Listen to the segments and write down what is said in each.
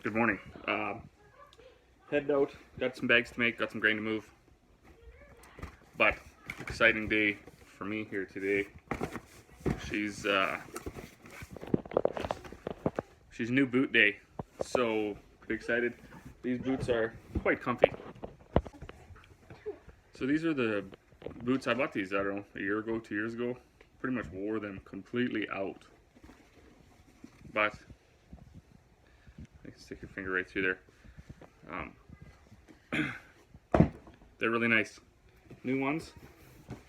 Good morning. Headed out, got some bags to make, got some grain to move. But exciting day for me here today. She's new boot day, so pretty excited. These boots are quite comfy. So these are the boots. I bought these, I don't know, a year ago, 2 years ago. Pretty much wore them completely out. But you can stick your finger right through there. They're really nice. New ones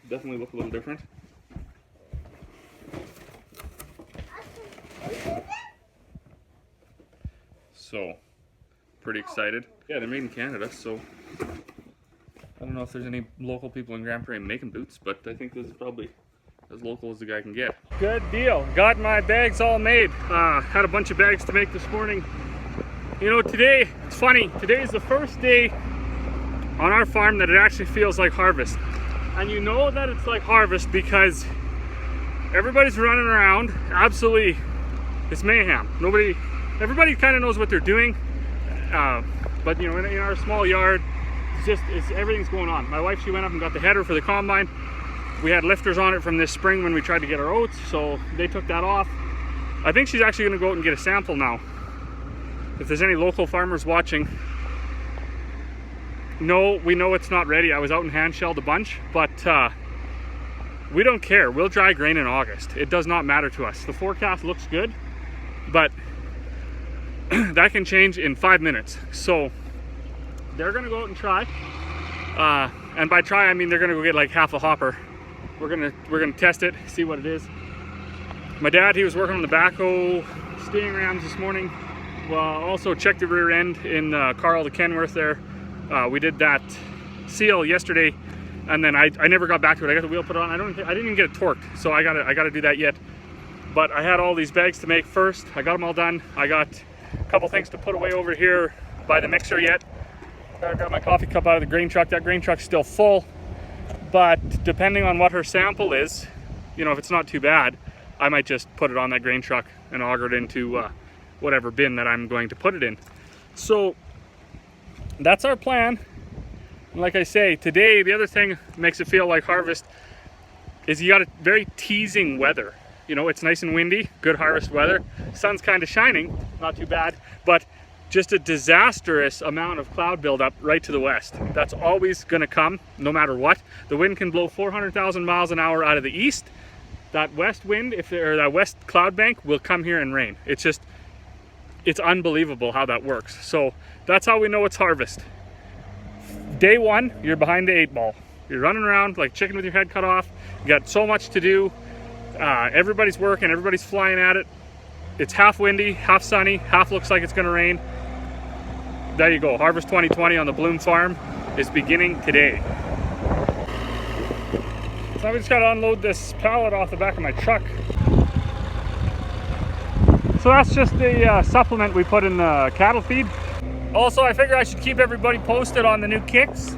definitely look a little different. So, pretty excited. Yeah, they're made in Canada, so I don't know if there's any local people in Grand Prairie making boots, but I think this is probably as local as the guy can get. Good deal. Got my bags all made. Had a bunch of bags to make this morning. You know, today, it's funny, today is the first day on our farm that it actually feels like harvest. And you know that it's like harvest because everybody's running around. Absolutely, it's mayhem. Everybody kind of knows what they're doing. But you know, in our small yard, everything's going on. My wife, she went up and got the header for the combine. We had lifters on it from this spring when we tried to get our oats, so they took that off. I think she's actually gonna go out and get a sample now. If there's any local farmers watching, no, we know it's not ready. I was out and hand shelled a bunch, but we don't care. We'll dry grain in August. It does not matter to us. The forecast looks good, but that can change in 5 minutes. So they're gonna go out and try. And by try, I mean they're gonna go get like half a hopper. We're gonna test it, see what it is. My dad, he was working on the backhoe steering rams this morning. Also checked the rear end in Carl the Kenworth there. We did that seal yesterday, and then I never got back to it. I got the wheel put on. I didn't even get it torqued, so I gotta do that yet. But I had all these bags to make first. I got them all done. I got a couple things to put away over here by the mixer yet. I got my coffee cup out of the grain truck. That grain truck's still full, but depending on what her sample is, you know, if it's not too bad, I might just put it on that grain truck and auger it into whatever bin that I'm going to put it in. So that's our plan. And like I say, today, the other thing that makes it feel like harvest is you got a very teasing weather. You know, it's nice and windy, good harvest weather. Sun's kind of shining, not too bad, but just a disastrous amount of cloud buildup right to the west. That's always gonna come, no matter what. The wind can blow 400,000 miles an hour out of the east. That west wind, that west cloud bank will come here and rain. It's unbelievable how that works. So that's how we know it's harvest. Day one, you're behind the 8 ball. You're running around like chicken with your head cut off. You got so much to do. Everybody's working, everybody's flying at it. It's half windy, half sunny, half looks like it's gonna rain. There you go. Harvest 2020 on the Bloom Farm is beginning today. So now we just gotta unload this pallet off the back of my truck. So that's just the supplement we put in the cattle feed. Also, I figure I should keep everybody posted on the new kicks.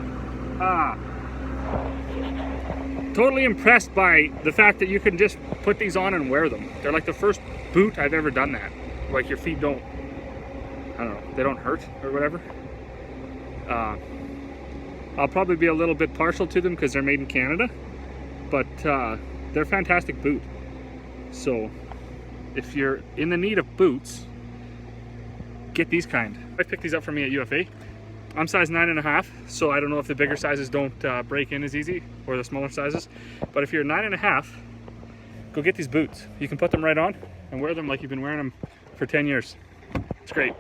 Totally impressed by the fact that you can just put these on and wear them. They're like the first boot I've ever done that. Like your feet don't, I don't know, they don't hurt or whatever. I'll probably be a little bit partial to them because they're made in Canada, but they're a fantastic boot. So if you're in the need of boots, get these kind. I picked these up for me at UFA. I'm size 9.5, so I don't know if the bigger sizes don't break in as easy, or the smaller sizes. But if you're 9.5, go get these boots. You can put them right on and wear them like you've been wearing them for 10 years. It's great.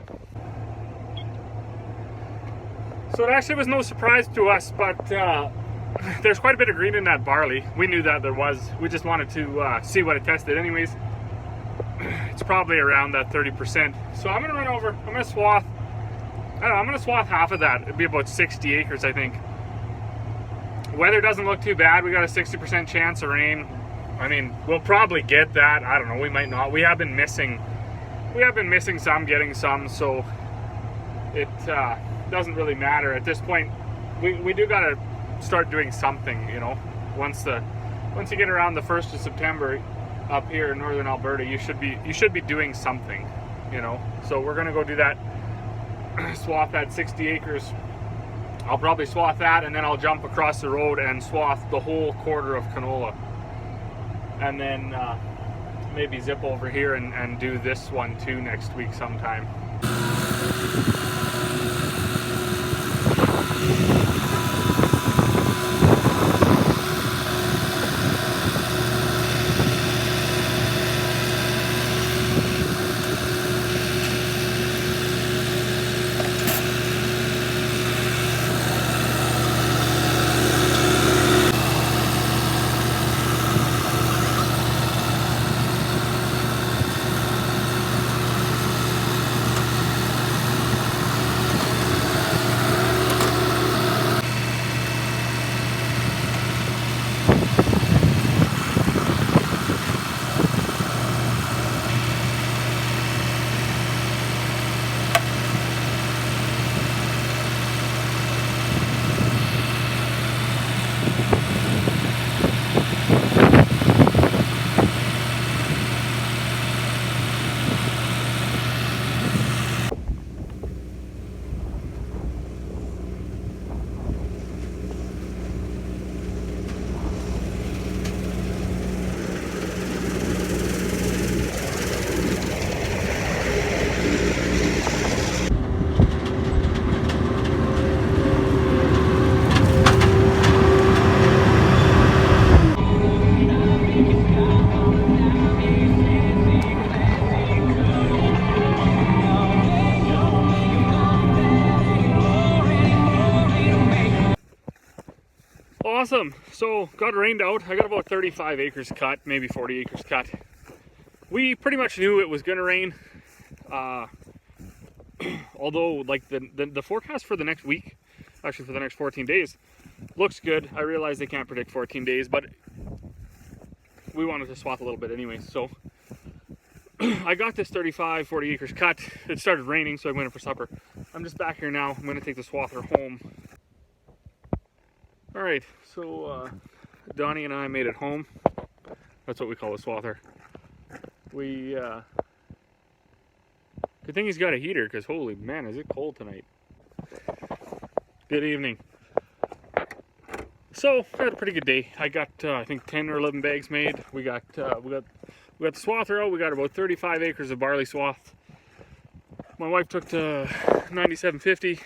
So it actually was no surprise to us, but there's quite a bit of green in that barley. We knew that there was. We just wanted to see what it tested anyways. It's probably around that 30%. So I'm gonna run over, I'm gonna swath half of that. It'd be about 60 acres, I think. Weather doesn't look too bad. We got a 60% chance of rain. I mean, we'll probably get that. I don't know, we might not. We have been missing some, getting some, so it doesn't really matter. At this point, we do gotta start doing something, you know. Once you get around the 1st of September up here in northern Alberta, you should be doing something, you know. So we're gonna go do that. swath that 60 acres. I'll probably swath that, and then I'll jump across the road and swath the whole quarter of canola. And then maybe zip over here and do this one too next week sometime. Awesome. So got rained out. I got about 35 acres cut, maybe 40 acres cut. We pretty much knew it was going to rain. Although like the forecast for the next week, actually for the next 14 days, looks good. I realize they can't predict 14 days, but we wanted to swath a little bit anyway. So I got this 35, 40 acres cut. It started raining, so I went in for supper. I'm just back here now. I'm going to take the swather home. All right, so Donnie and I made it home. That's what we call a swather. We, good thing he's got a heater, because holy man, is it cold tonight. Good evening. So, I had a pretty good day. I got, I think 10 or 11 bags made. We got the swather out. We got about 35 acres of barley swath. My wife took to 9750.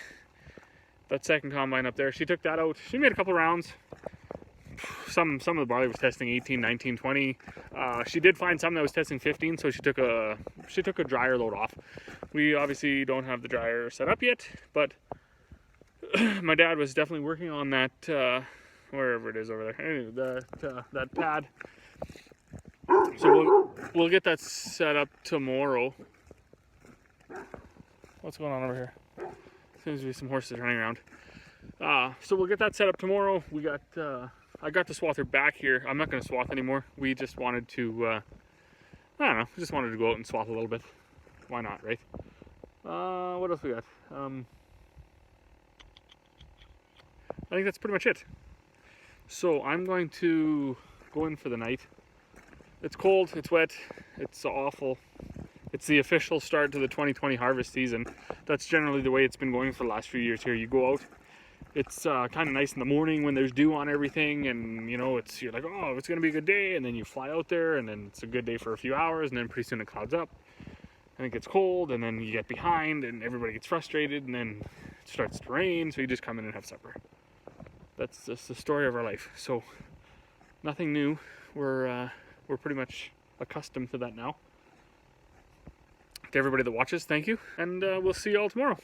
That second combine up there, she took that out. She made a couple rounds. Some of the barley was testing 18, 19, 20. She did find some that was testing 15, so she took a dryer load off. We obviously don't have the dryer set up yet, but my dad was definitely working on that wherever it is over there. Anyway, that pad. So we'll get that set up tomorrow. What's going on over here? Seems to be some horses running around. So we'll get that set up tomorrow. We got I got the swather back here. I'm not going to swath anymore. We just wanted to I don't know, just wanted to go out and swath a little bit. Why not, right? What else we got? I think that's pretty much it. So I'm going to go in for the night. It's cold, it's wet, it's awful. It's the official start to the 2020 harvest season. That's generally the way it's been going for the last few years here. You go out, it's kind of nice in the morning when there's dew on everything, and you know, you're like, oh, it's gonna be a good day, and then you fly out there, and then it's a good day for a few hours, and then pretty soon it clouds up, and it gets cold, and then you get behind, and everybody gets frustrated, and then it starts to rain, so you just come in and have supper. That's just the story of our life. So nothing new. We're pretty much accustomed to that now. To everybody that watches, thank you, and we'll see you all tomorrow.